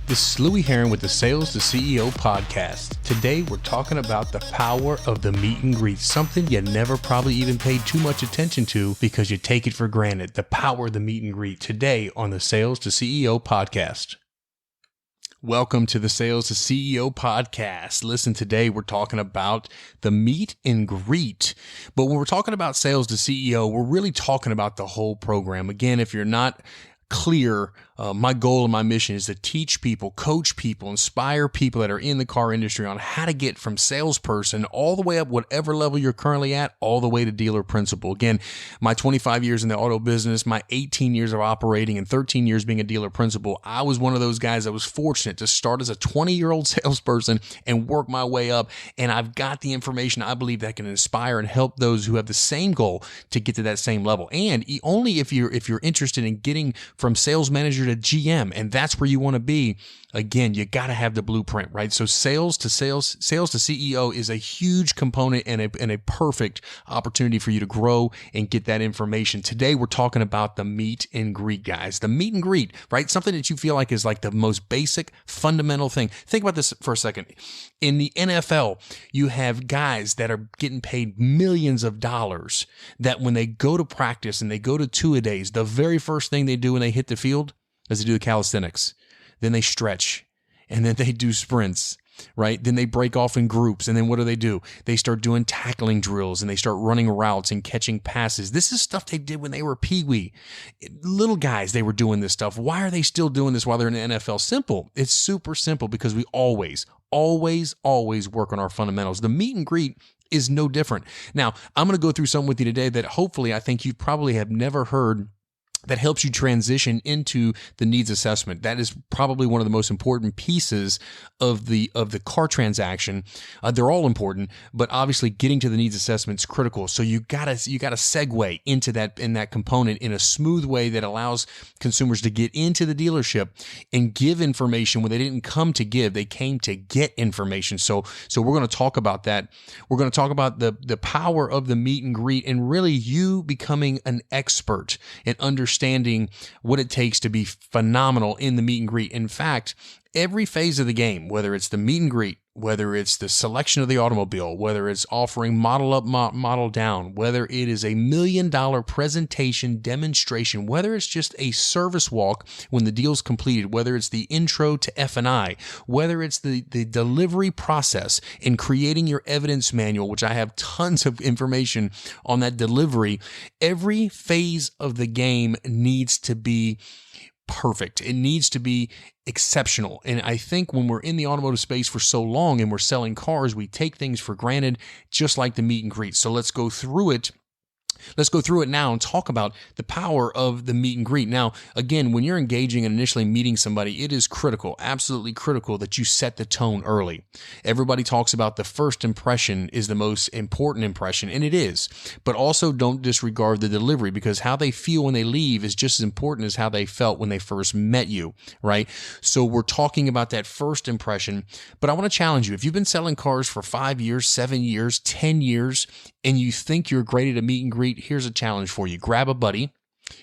This is Louie Herron with the Sales to CEO podcast. Today, we're talking about the power of the meet and greet, something you never probably even paid too much attention to because you take it for granted. The power of the meet and greet today on the Sales to CEO podcast. Welcome to the Sales to CEO podcast. Listen, today we're talking about the meet and greet. But when we're talking about Sales to CEO, we're really talking about the whole program. Again, if you're not clear, my goal and my mission is to teach people, coach people, inspire people that are in the car industry on how to get from salesperson all the way up, whatever level you're currently at, all the way to dealer principal. Again, my 25 years in the auto business, my 18 years of operating and 13 years being a dealer principal, I was one of those guys that was fortunate to start as a 20-year-old salesperson and work my way up. And I've got the information I believe that can inspire and help those who have the same goal to get to that same level. And only if you're interested in getting from sales manager to GM, and that's where you want to be. Again, you got to have the blueprint, right? So sales to CEO is a huge component and a perfect opportunity for you to grow and get that information. Today, we're talking about the meet and greet, guys. The meet and greet, right? Something that you feel like is like the most basic, fundamental thing. Think about this for a second. In the NFL, you have guys that are getting paid millions of dollars that when they go to practice and they go to two-a-days, the very first thing they do when they hit the field is they do the calisthenics. Then they stretch, and then they do sprints, right? Then they break off in groups, and then what do? They start doing tackling drills, and they start running routes and catching passes. This is stuff they did when they were peewee. Little guys, they were doing this stuff. Why are they still doing this while they're in the NFL? Simple. It's super simple because we always work on our fundamentals. The meet and greet is no different. Now, I'm going to go through something with you today that hopefully I think you probably have never heard that helps you transition into the needs assessment. That is probably one of the most important pieces of the car transaction. They're all important, but obviously getting to the needs assessment is critical. So you gotta segue into that component in a smooth way that allows consumers to get into the dealership and give information when they didn't come to give, they came to get information. So we're going to talk about that. We're going to talk about the power of the meet and greet and really you becoming an expert and understanding what it takes to be phenomenal in the meet and greet. In fact, every phase of the game, whether it's the meet and greet, whether it's the selection of the automobile, whether it's offering model up, model down, whether it is $1 million presentation demonstration, whether it's just a service walk when the deal's completed, whether it's the intro to F&I, whether it's the delivery process in creating your evidence manual, which I have tons of information on that delivery, every phase of the game needs to be perfect. It needs to be exceptional. And I think when we're in the automotive space for so long and we're selling cars, we take things for granted, just like the meet and greet. So let's go through it. Let's go through it now and talk about the power of the meet and greet. Now, again, when you're engaging and initially meeting somebody, it is critical, absolutely critical that you set the tone early. Everybody talks about the first impression is the most important impression, and it is. But also don't disregard the delivery because how they feel when they leave is just as important as how they felt when they first met you, right? So we're talking about that first impression, but I want to challenge you. If you've been selling cars for 5 years, 7 years, 10 years, and you think you're great at a meet and greet, here's a challenge for you. Grab a buddy,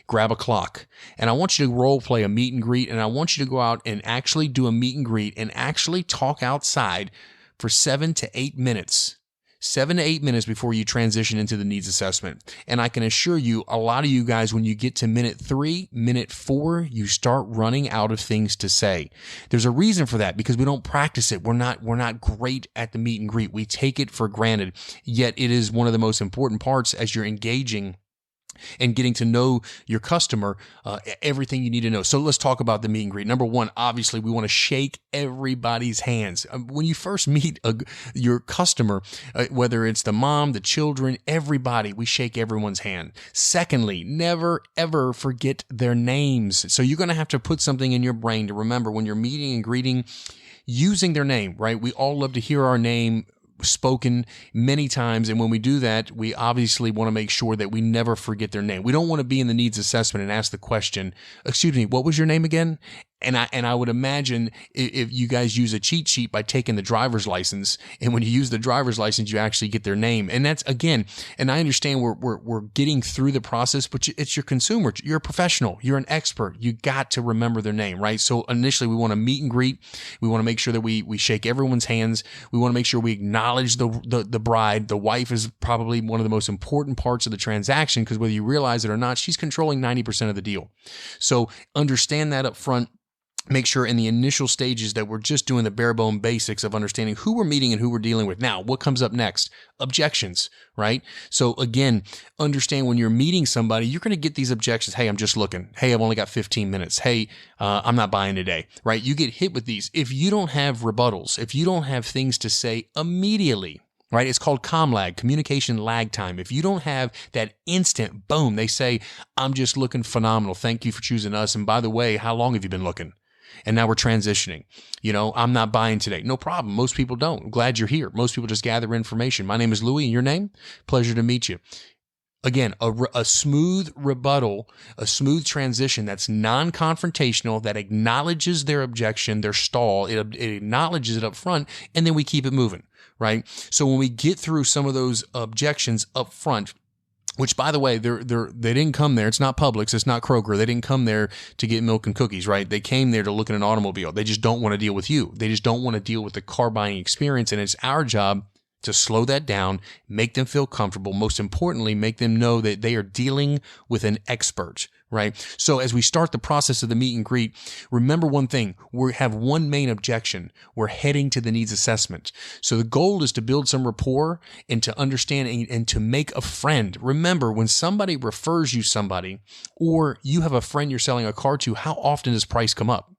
grab a clock, and I want you to role play a meet and greet, and I want you to go out and actually do a meet and greet and actually talk outside for 7 to 8 minutes. 7 to 8 minutes before you transition into the needs assessment. And I can assure you, a lot of you guys, when you get to minute 3, minute 4, you start running out of things to say. There's a reason for that because we don't practice it. We're not great at the meet and greet. We take it for granted. Yet it is one of the most important parts as you're engaging and getting to know your customer, everything you need to know. So let's talk about the meet and greet. Number one, obviously, we want to shake everybody's hands. When you first meet your customer, whether it's the mom, the children, everybody, we shake everyone's hand. Secondly, never, ever forget their names. So you're going to have to put something in your brain to remember when you're meeting and greeting, using their name, right? We all love to hear our name spoken many times. And when we do that, we obviously want to make sure that we never forget their name. We don't want to be in the needs assessment and ask the question, excuse me, what was your name again? And I would imagine if you guys use a cheat sheet by taking the driver's license, and when you use the driver's license, you actually get their name. And that's, again, and I understand we're getting through the process, but it's your consumer. You're a professional. You're an expert. You got to remember their name, right? So initially we want to meet and greet. We want to make sure that we shake everyone's hands. We want to make sure we acknowledge the bride. The wife is probably one of the most important parts of the transaction, because whether you realize it or not, she's controlling 90% of the deal. So understand that up front. Make sure in the initial stages that we're just doing the bare bone basics of understanding who we're meeting and who we're dealing with. Now, what comes up next? Objections, right? So again, understand when you're meeting somebody, you're going to get these objections. Hey, I'm just looking. Hey, I've only got 15 minutes. Hey, I'm not buying today, right? You get hit with these. If you don't have rebuttals, if you don't have things to say immediately, right? It's called lag, communication lag time. If you don't have that instant, boom, they say, I'm just looking phenomenal. Thank you for choosing us. And by the way, how long have you been looking? And now we're transitioning. I'm not buying today. No problem. Most people don't. I'm glad you're here. Most people just gather information. My name is Louie, and your name? Pleasure to meet you. Again, a smooth rebuttal, a smooth transition that's non-confrontational, that acknowledges their objection, their stall. It acknowledges it up front, and then we keep it moving, right? So when we get through some of those objections up front, which, by the way, they didn't come there. It's not Publix. It's not Kroger. They didn't come there to get milk and cookies, right? They came there to look at an automobile. They just don't want to deal with you. They just don't want to deal with the car buying experience. And it's our job to slow that down, make them feel comfortable. Most importantly, make them know that they are dealing with an expert, right? So as we start the process of the meet and greet, remember one thing. We have one main objection. We're heading to the needs assessment. So the goal is to build some rapport and to understand and to make a friend. Remember, when somebody refers you somebody, or you have a friend you're selling a car to, how often does price come up?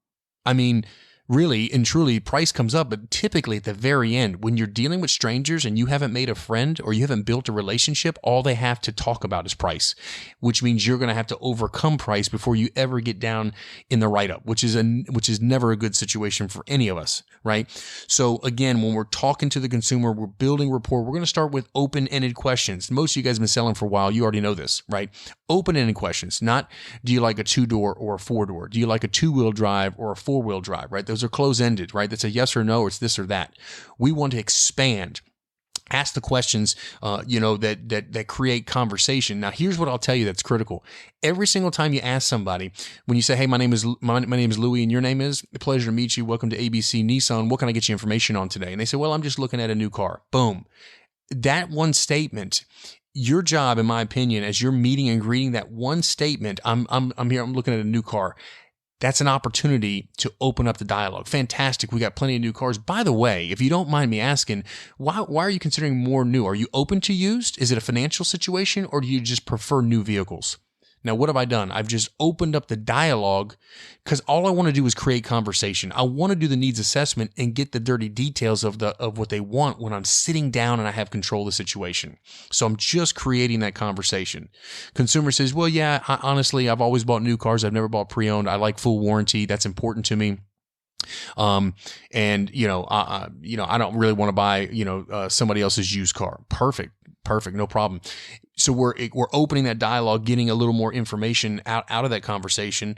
I mean, really and truly, price comes up, but typically at the very end, when you're dealing with strangers and you haven't made a friend or you haven't built a relationship, all they have to talk about is price, which means you're going to have to overcome price before you ever get down in the write-up, which is never a good situation for any of us, right? So again, when we're talking to the consumer, we're building rapport. We're going to start with open-ended questions. Most of you guys have been selling for a while. You already know this, right? Open-ended questions, not do you like a 2-door or a 4-door? Do you like a 2-wheel drive or a 4-wheel drive, right? Those are close-ended, right? That's a yes or no, or it's this or that. We want to expand. Ask the questions, that create conversation. Now, here's what I'll tell you that's critical. Every single time you ask somebody, when you say, "Hey, my name is Louie, and your name is," a pleasure to meet you. Welcome to ABC Nissan. What can I get you information on today? And they say, "Well, I'm just looking at a new car." Boom. That one statement. Your job, in my opinion, as you're meeting and greeting, that one statement, I'm here, I'm looking at a new car. That's an opportunity to open up the dialogue. Fantastic. We got plenty of new cars. By the way, if you don't mind me asking, why are you considering more new? Are you open to used? Is it a financial situation, or do you just prefer new vehicles? Now, what have I done? I've just opened up the dialogue, because all I want to do is create conversation. I want to do the needs assessment and get the dirty details of what they want when I'm sitting down and I have control of the situation. So I'm just creating that conversation. Consumer says, "Well, yeah, honestly, I've always bought new cars. I've never bought pre-owned. I like full warranty. That's important to me. I don't really want to buy, somebody else's used car." Perfect. No problem. So we're opening that dialogue, getting a little more information out of that conversation.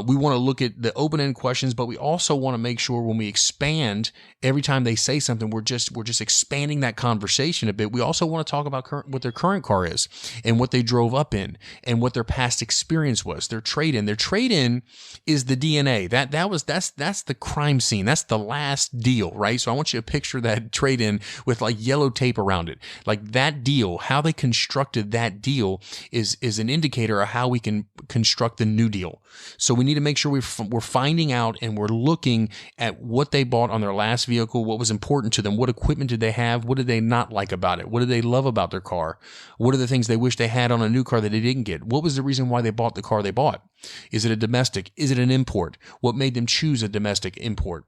We want to look at the open-end questions, but we also want to make sure when we expand, every time they say something, we're just expanding that conversation a bit. We also want to talk about what their current car is and what they drove up in and what their past experience was. Their trade-in. Their trade-in is the DNA. That's the crime scene. That's the last deal, right? So I want you to picture that trade-in with like yellow tape around it. Like that deal, how they constructed that deal is an indicator of how we can construct the new deal. So we need to make sure we're finding out and we're looking at what they bought on their last vehicle, what was important to them, what equipment did they have, what did they not like about it, what did they love about their car, what are the things they wish they had on a new car that they didn't get, what was the reason why they bought the car they bought, is it a domestic, is it an import, what made them choose a domestic import,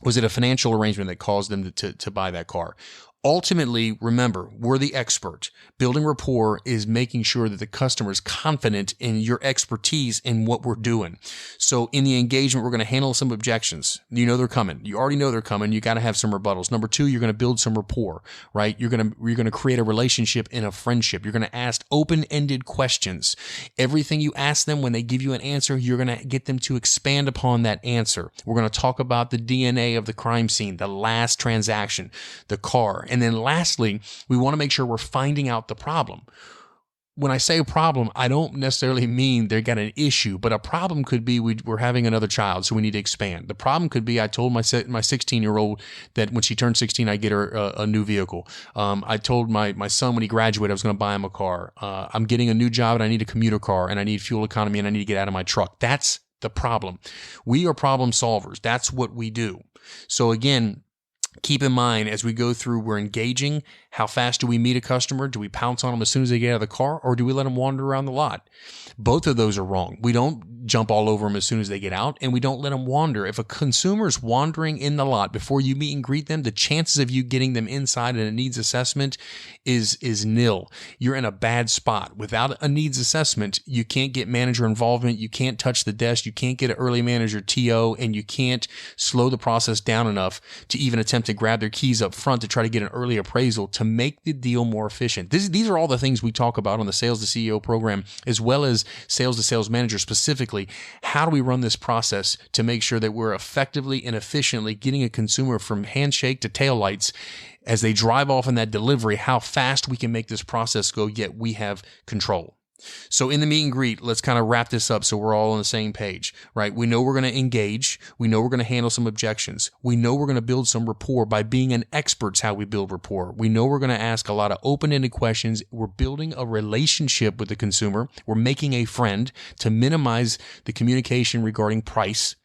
was it a financial arrangement that caused them to buy that car? Ultimately, remember, we're the expert. Building rapport is making sure that the customer is confident in your expertise in what we're doing. So in the engagement, we're going to handle some objections. You know they're coming. You already know they're coming. You got to have some rebuttals. Number two, you're going to build some rapport, right? You're going to create a relationship and a friendship. You're going to ask open-ended questions. Everything you ask them, when they give you an answer, you're going to get them to expand upon that answer. We're going to talk about the DNA of the crime scene, the last transaction, the car. And then lastly, we want to make sure we're finding out the problem. When I say a problem, I don't necessarily mean they got an issue, but a problem could be we're having another child, so we need to expand. The problem could be I told my 16-year-old that when she turned 16, I'd get her a new vehicle. I told my son when he graduated I was going to buy him a car. I'm getting a new job and I need a commuter car and I need fuel economy and I need to get out of my truck. That's the problem. We are problem solvers. That's what we do. So again, keep in mind as we go through, we're engaging. How fast do we meet a customer? Do we pounce on them as soon as they get out of the car, or do we let them wander around the lot? Both of those are wrong. We don't jump all over them as soon as they get out, and we don't let them wander. If a consumer is wandering in the lot before you meet and greet them, the chances of you getting them inside in a needs assessment is nil. You're in a bad spot. Without a needs assessment, you can't get manager involvement. You can't touch the desk. You can't get an early manager TO, and you can't slow the process down enough to even attempt to grab their keys up front to try to get an early appraisal to make the deal more efficient. These are all the things we talk about on the Sales to CEO program, as well as Sales to Sales Manager specifically. How do we run this process to make sure that we're effectively and efficiently getting a consumer from handshake to taillights as they drive off in that delivery, how fast we can make this process go, yet we have control. So in the meet and greet, let's kind of wrap this up so we're all on the same page, right? We know we're going to engage. We know we're going to handle some objections. We know we're going to build some rapport by being an expert's how we build rapport. We know we're going to ask a lot of open-ended questions. We're building a relationship with the consumer. We're making a friend to minimize the communication regarding price.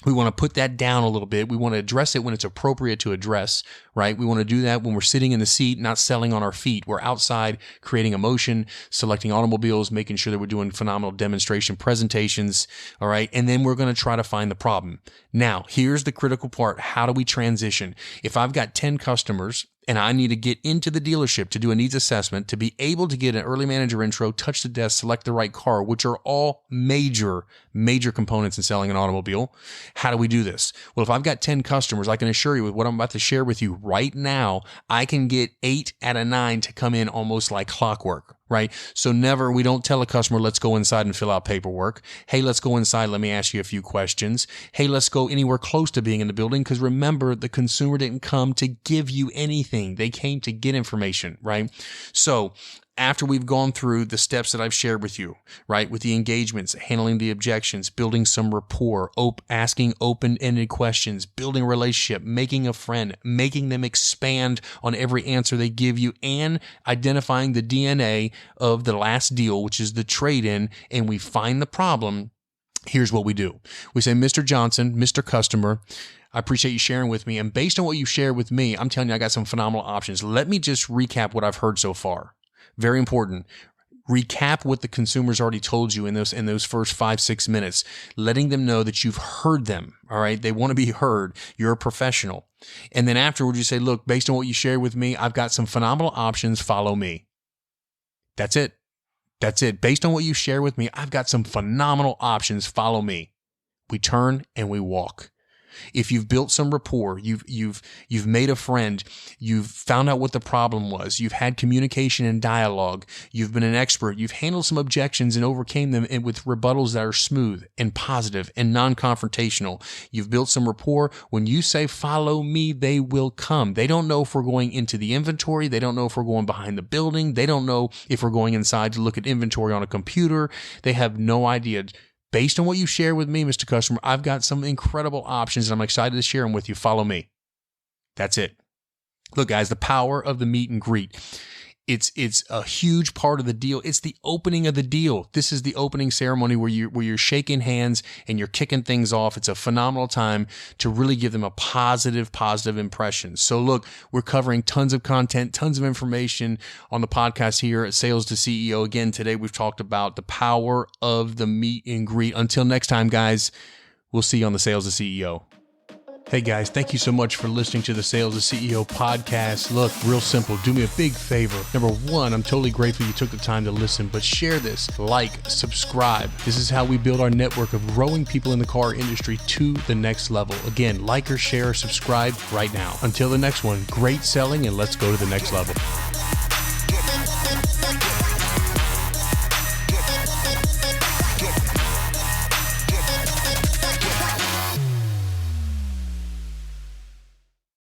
We want to put that down a little bit. We want to address it when it's appropriate to address, right? We want to do that when we're sitting in the seat, not selling on our feet. We're outside creating emotion, selecting automobiles, making sure that we're doing phenomenal demonstration presentations, all right? And then we're going to try to find the problem. Now, here's the critical part. How do we transition? If I've got 10 customers and I need to get into the dealership to do a needs assessment, to be able to get an early manager intro, touch the desk, select the right car, which are all major components in selling an automobile. How do we do this? Well, if I've got 10 customers, I can assure you with what I'm about to share with you right now, I can get 8 out of 9 to come in almost like clockwork, right? So we don't tell a customer, let's go inside and fill out paperwork. Hey, let's go inside. Let me ask you a few questions. Hey, let's go anywhere close to being in the building. Because remember, the consumer didn't come to give you anything. They came to get information, right? So after we've gone through the steps that I've shared with you, right, with the engagements, handling the objections, building some rapport, asking open-ended questions, building a relationship, making a friend, making them expand on every answer they give you, and identifying the DNA of the last deal, which is the trade-in, and we find the problem, here's what we do. We say, Mr. Johnson, Mr. Customer, I appreciate you sharing with me, and based on what you shared with me, I'm telling you I got some phenomenal options. Let me just recap what I've heard so far. Very important. Recap what the consumer's already told you in those first 5-6 minutes, letting them know that you've heard them. All right. They want to be heard. You're a professional. And then afterwards you say, look, based on what you shared with me, I've got some phenomenal options. Follow me. That's it. That's it. Based on what you share with me, I've got some phenomenal options. Follow me. We turn and we walk. If you've built some rapport, you've made a friend, you've found out what the problem was, you've had communication and dialogue, you've been an expert, you've handled some objections and overcame them with rebuttals that are smooth and positive and non-confrontational. You've built some rapport. When you say, follow me, they will come. They don't know if we're going into the inventory. They don't know if we're going behind the building. They don't know if we're going inside to look at inventory on a computer. They have no idea. Based on what you share with me, Mr. Customer, I've got some incredible options and I'm excited to share them with you. Follow me. That's it. Look, guys, the power of the meet and greet. It's a huge part of the deal. It's the opening of the deal. This is the opening ceremony where you're shaking hands and you're kicking things off. It's a phenomenal time to really give them a positive impression. So look, we're covering tons of content, tons of information on the podcast here at Sales to CEO. Again, today we've talked about the power of the meet and greet. Until next time, guys, we'll see you on the Sales to CEO. Hey guys, thank you so much for listening to the Sales to CEO podcast. Look, real simple. Do me a big favor. Number one, I'm totally grateful you took the time to listen, but share this, like, subscribe. This is how we build our network of growing people in the car industry to the next level. Again, like or share or subscribe right now. Until the next one, great selling, and let's go to the next level.